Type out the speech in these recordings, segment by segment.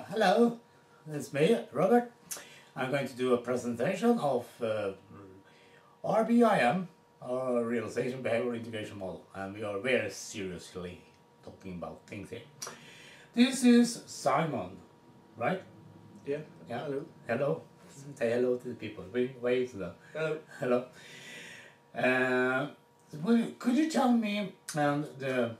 Hello, it's me, Robert. I'm going to do a presentation of RBIm, or Realization Behavior Integration Model, and we are very seriously talking about things here. This is Simon, right? Yeah. Hello. Hello. Say hello to the people. Wave to them. Hello. Hello. Could you tell me and the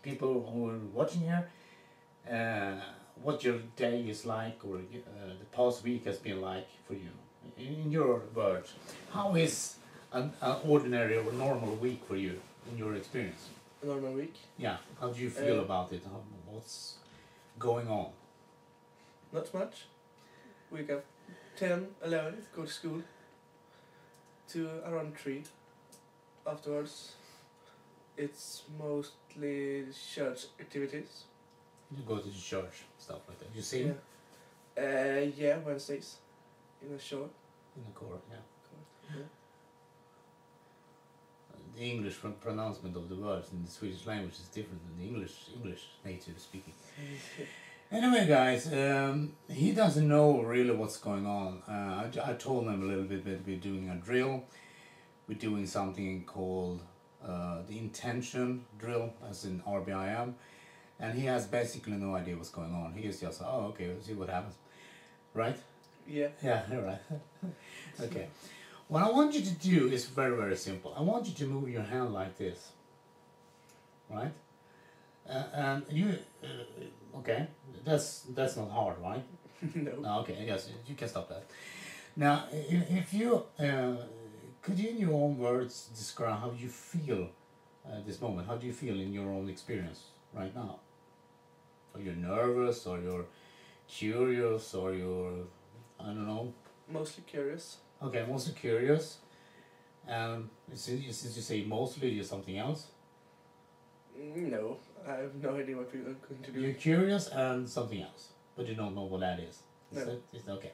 people who are watching here what your day is like, or the past week has been like for you? In your words, how is an ordinary or normal week for you in your experience? A normal week? Yeah. How do you feel about it? What's going on? Not much. Wake up 10, 11, go to school to around 3. Afterwards, it's mostly church activities. You go to the church, stuff like that. You sing? Yeah, yeah, Wednesdays in a show. In the choir, yeah. Yeah. The English pronouncement of the words in the Swedish language is different than the English native speaking. Anyway, guys, he doesn't know really what's going on. I told him a little bit that we're doing a drill. We're doing something called the intention drill, as in RBIm, and he has basically no idea what's going on. He is just, oh, okay, we'll see what happens, right? Yeah. Yeah, right. Okay. What I want you to do is very, very simple. I want you to move your hand like this, right? And you, okay, that's not hard, right? No. Okay, yes, you can stop that. Now, if you, could you in your own words describe how you feel at this moment? How do you feel in your own experience right now? Are you nervous, or you're curious, or you're, I don't know? Mostly curious. Okay, mostly curious. Since you say mostly, you're something else? No, I have no idea what we're going to do. You're curious and something else, but you don't know what that is. No. Okay.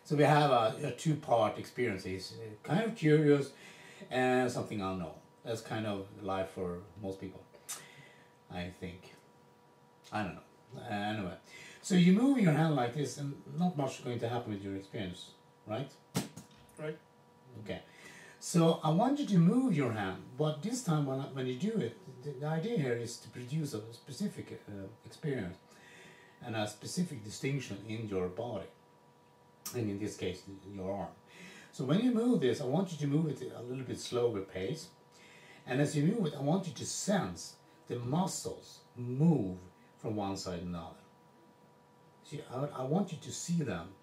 So we have a two-part experience. It's kind of curious and something unknown. That's kind of life for most people, I think. I don't know. Anyway, so you move your hand like this, and not much is going to happen with your experience, right? Right. Okay. So I want you to move your hand, but this time when you do it, the idea here is to produce a specific experience and a specific distinction in your body, and in this case, your arm. So when you move this, I want you to move it a little bit slower pace, and as you move it, I want you to sense the muscles move from one side to another. See, I want you to see them,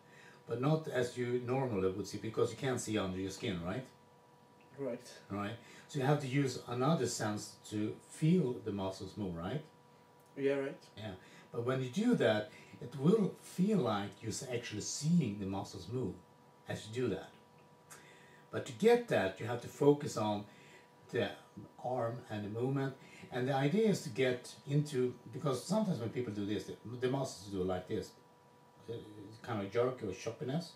but not as you normally would see, because you can't see under your skin, right? Right. Right. So you have to use another sense to feel the muscles move, right? Yeah, right. Yeah. But when you do that, it will feel like you're actually seeing the muscles move as you do that. But to get that, you have to focus on the arm and the movement. And the idea is to get into, because sometimes when people do this, the muscles do like this. It's kind of jerk or choppiness.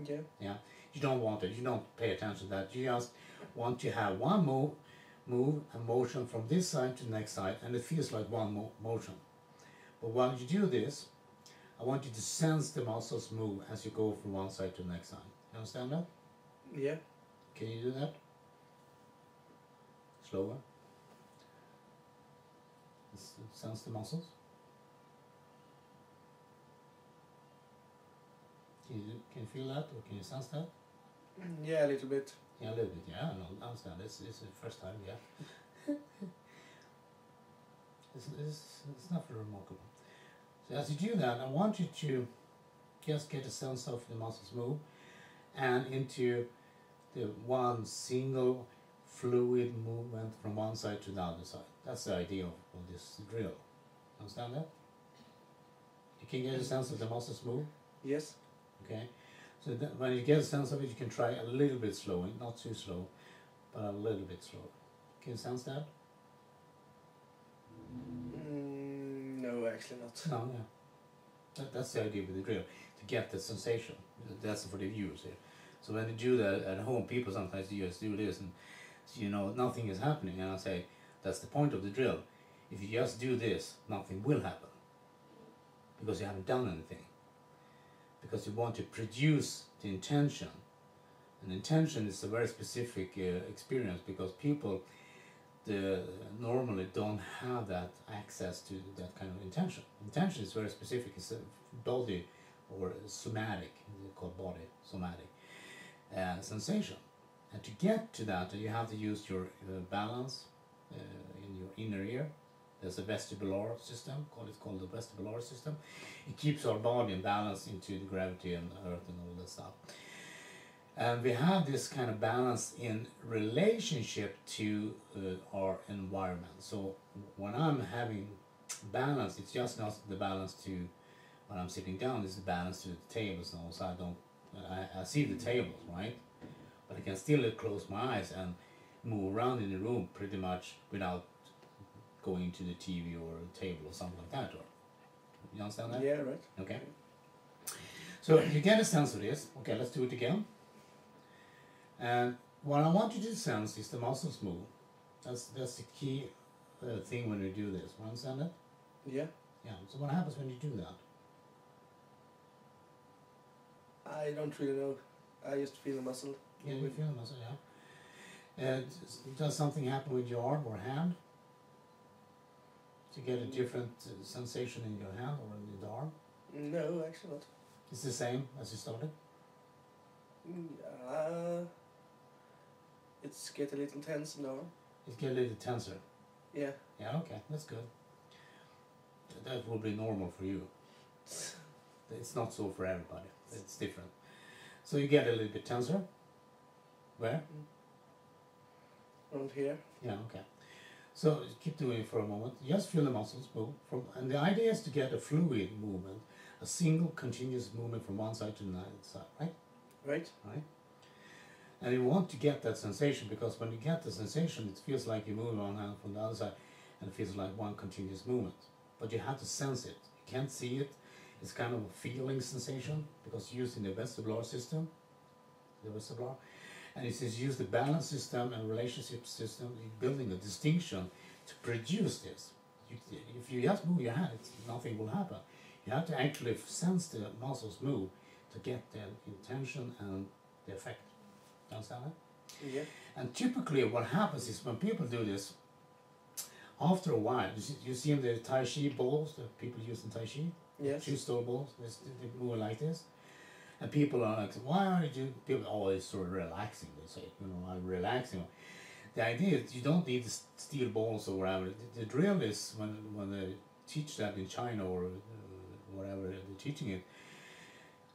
Yeah. Yeah. You don't want it. You don't pay attention to that. You just want to have one move and motion from this side to the next side, and it feels like one motion. But while you do this, I want you to sense the muscles move as you go from one side to the next side. You understand that? Yeah. Can you do that? Slower. Sense the muscles. Can you feel that, or can you sense that? Yeah, a little bit. Yeah, a little bit. Yeah, I understand. This is the first time. Yeah. It's not very remarkable. So as you do that, I want you to just get a sense of the muscles move, and into the one single fluid movement from one side to the other side. That's the idea of this drill. Understand that? You can get a sense of the muscles move? Yes. Okay. So when you get a sense of it, you can try a little bit slower, not too slow, but a little bit slower. Can you sense that? No, actually not. No, yeah. That's the idea with the drill, to get the sensation. That's for the viewers here. So when you do that at home, people sometimes just do this, and So you know nothing is happening, and I say that's the point of the drill. If you just do this, nothing will happen because you haven't done anything. Because you want to produce the intention, and intention is a very specific experience because people normally don't have that access to that kind of intention. Intention is very specific. It's a body or somatic, they call body somatic sensation. And to get to that, you have to use your balance in your inner ear. There's a vestibular system, called the vestibular system. It keeps our body in balance into the gravity and earth and all that stuff. And we have this kind of balance in relationship to our environment. So when I'm having balance, it's just not the balance to when I'm sitting down, it's the balance to the tables and also I see the tables, right? But I can still close my eyes and move around in the room pretty much without going to the TV or a table or something like that. Or you understand that? Yeah, right. Okay. So you get a sense of this. Okay, let's do it again. And what I want you to sense is the muscles move. That's the key thing when we do this. You understand that? Yeah. Yeah. So what happens when you do that? I don't really know. I just feel the muscle. Yeah, you feel the muscle, yeah. Does something happen with your arm or hand? To get a different sensation in your hand or in the arm? No, actually not. It's the same as you started? It's get a little tense now. It gets a little tenser? Yeah. Yeah, okay, that's good. That will be normal for you. It's not so for everybody. It's different. So you get a little bit tenser? Where? Around here. Yeah, okay. So keep doing it for a moment. Just feel the muscles move. And the idea is to get a fluid movement, a single continuous movement from one side to the other side, right? Right. Right? And you want to get that sensation because when you get the sensation, it feels like you move one hand from the other side and it feels like one continuous movement. But you have to sense it. You can't see it. It's kind of a feeling sensation because you're using the vestibular system, and it is use the balance system and relationship system, building a distinction to produce this. If you just move your hand, nothing will happen. You have to actually sense the muscles move to get the intention and the effect. You understand that? Yeah. And typically what happens is when people do this, after a while, you see in the Tai Chi balls that people use in Tai Chi? Yes. 2 store balls, they move like this. And people are like, why are you doing? People are always sort of relaxing, they say, I'm relaxing. The idea is you don't need the steel balls or whatever. The drill is when they teach that in China or whatever they're teaching it,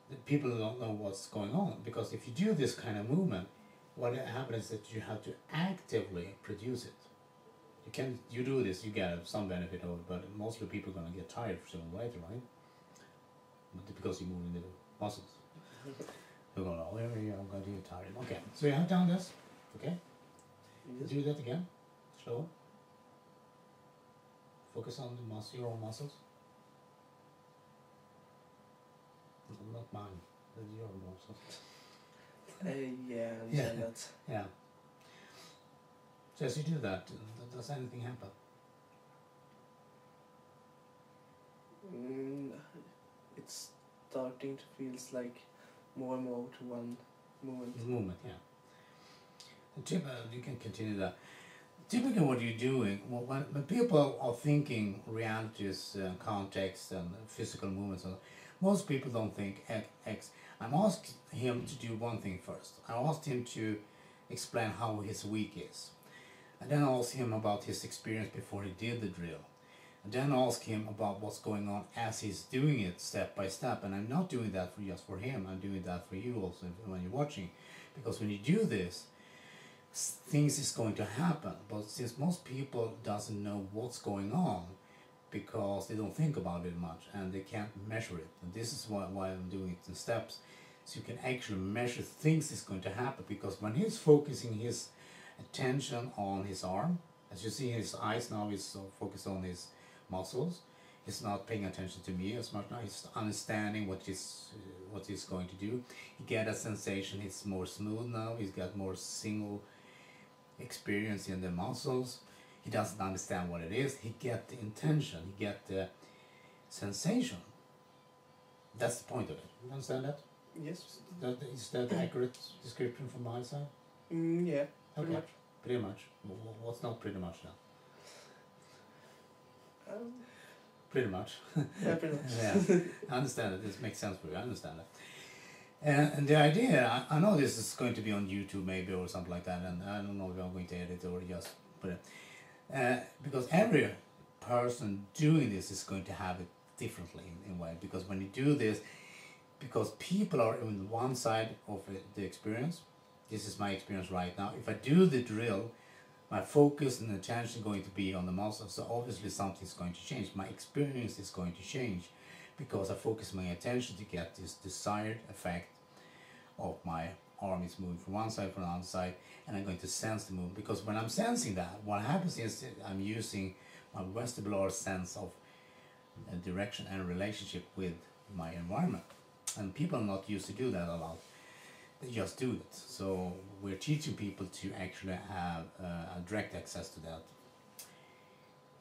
the people don't know what's going on. Because if you do this kind of movement, what happens is that you have to actively produce it. You do this, you get some benefit of it, but mostly people are going to get tired sooner or later, right? Because you're moving the muscles. They're going, oh, yeah, I'm going to get tired. Okay, so you have done this, okay? Yes. Do that again, slower. Focus on the your own muscles. Not mine, your own muscles. Yeah, I understand that. Yeah. So as you do that, does anything happen? It's starting to feel like more and more to one movement. Movement, yeah. And you can continue that. Typically what you're doing, when people are thinking realities, context and physical movements, most people don't think X. I'm asked him to do one thing first. I asked him to explain how his week is. And then I asked him about his experience before he did the drill. And then I asked him about what's going on as he's doing it step by step. And I'm not doing that just for him, I'm doing that for you also when you're watching. Because when you do this, things is going to happen. But since most people doesn't know what's going on, because they don't think about it much and they can't measure it. And this is why I'm doing it in steps. So you can actually measure things is going to happen. Because when he's focusing his attention on his arm, as you see his eyes now is so focused on his muscles, he's not paying attention to me as much now, he's understanding what he's going to do. He get a sensation, it's more smooth now, he's got more single experience in the muscles. He doesn't understand what it is. He get the intention. He get the sensation. That's the point of it. You understand that? Yes. Is that the accurate description from my side? Yeah, pretty Okay. much. Pretty much. What's not pretty much now? Pretty much. Yeah, pretty much. Yeah, I understand it. This makes sense for you. I understand that. And the idea, I know this is going to be on YouTube maybe or something like that, and I don't know if I'm going to edit it or just put it. Because every person doing this is going to have it differently in a way. Because when you do this, because people are on one side of the experience, this is my experience right now. If I do the drill, my focus and attention going to be on the muscle, so obviously something's going to change. My experience is going to change because I focus my attention to get this desired effect of my arm is moving from one side from the other side, and I'm going to sense the movement. Because when I'm sensing that, what happens is I'm using my vestibular sense of direction and relationship with my environment. And people are not used to do that a lot. They just do it. So we're teaching people to actually have a direct access to that.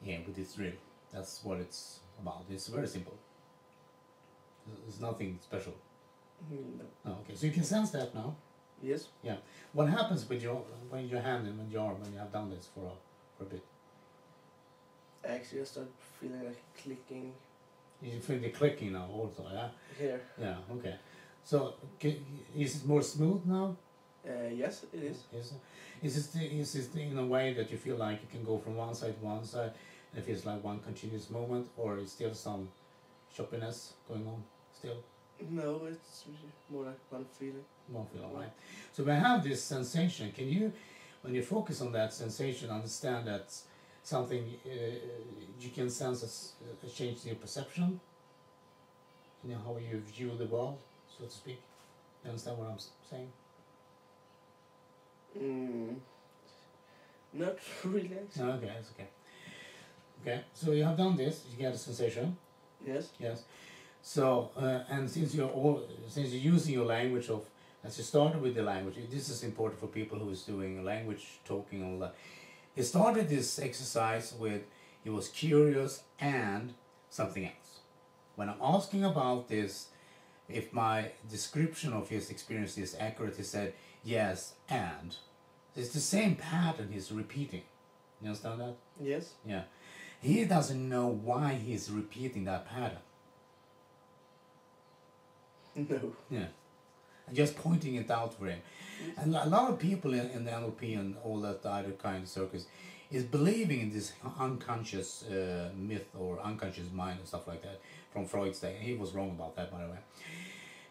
Yeah, with this drill. That's what it's about. It's very simple. There's nothing special. No. Oh, okay, so you can sense that now. Yes. Yeah. What happens with your hand and your arm when you have done this for a bit? Actually, I start feeling like clicking You feel the clicking now also, yeah? here. Yeah, okay. So is it more smooth now? Yes, it is. Is it in a way that you feel like you can go from one side to one side and it feels like one continuous movement, or is still some choppiness going on still? No, it's more like one feeling. One feeling, right? So when I have this sensation, can you, when you focus on that sensation, understand that something you can sense a change in your perception? You know, how you view the world, so to speak? You understand what I'm saying? Not really. Actually. No, okay, that's okay. Okay, so you have done this, you get a sensation. Yes. Yes. So, and since you're using your language of, as you started with the language, this is important for people who is doing language, talking, all that. He started this exercise with, he was curious and something else. When I'm asking about this, if my description of his experience is accurate, he said, yes, and. It's the same pattern he's repeating. You understand that? Yes. Yeah. He doesn't know why he's repeating that pattern. No. Yeah. And just pointing it out for him. And a lot of people in the NLP and all that other kind of circles is believing in this unconscious myth or unconscious mind and stuff like that from Freud's day. And he was wrong about that, by the way.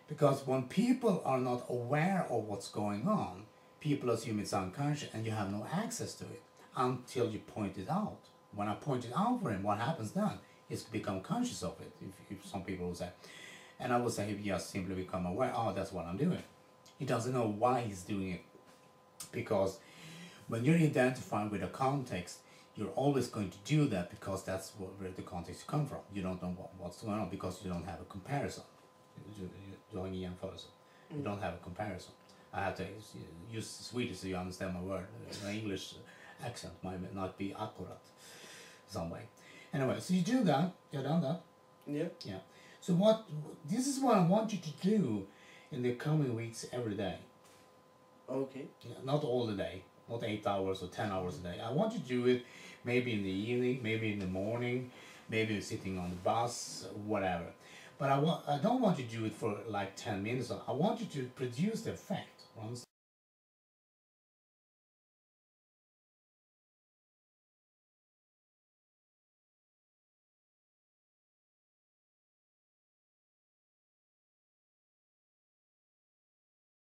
Because when people are not aware of what's going on, people assume it's unconscious and you have no access to it until you point it out. When I point it out for him, what happens then? He's become conscious of it, if some people will say. And I would say he just simply become aware, oh, that's what I'm doing. He doesn't know why he's doing it. Because when you're identifying with a context, you're always going to do that because that's where the context come from. You don't know what's going on because you don't have a comparison. You don't have a comparison. I have to use Swedish so you understand my word. My English accent might not be accurate some way. Anyway, so you do that, you've done that. Yeah. Yeah. So this is what I want you to do in the coming weeks every day. Okay. Yeah, not all the day, not 8 hours or 10 hours a day. I want you to do it maybe in the evening, maybe in the morning, maybe sitting on the bus, whatever. But I don't want you to do it for like 10 minutes. I want you to produce the effect.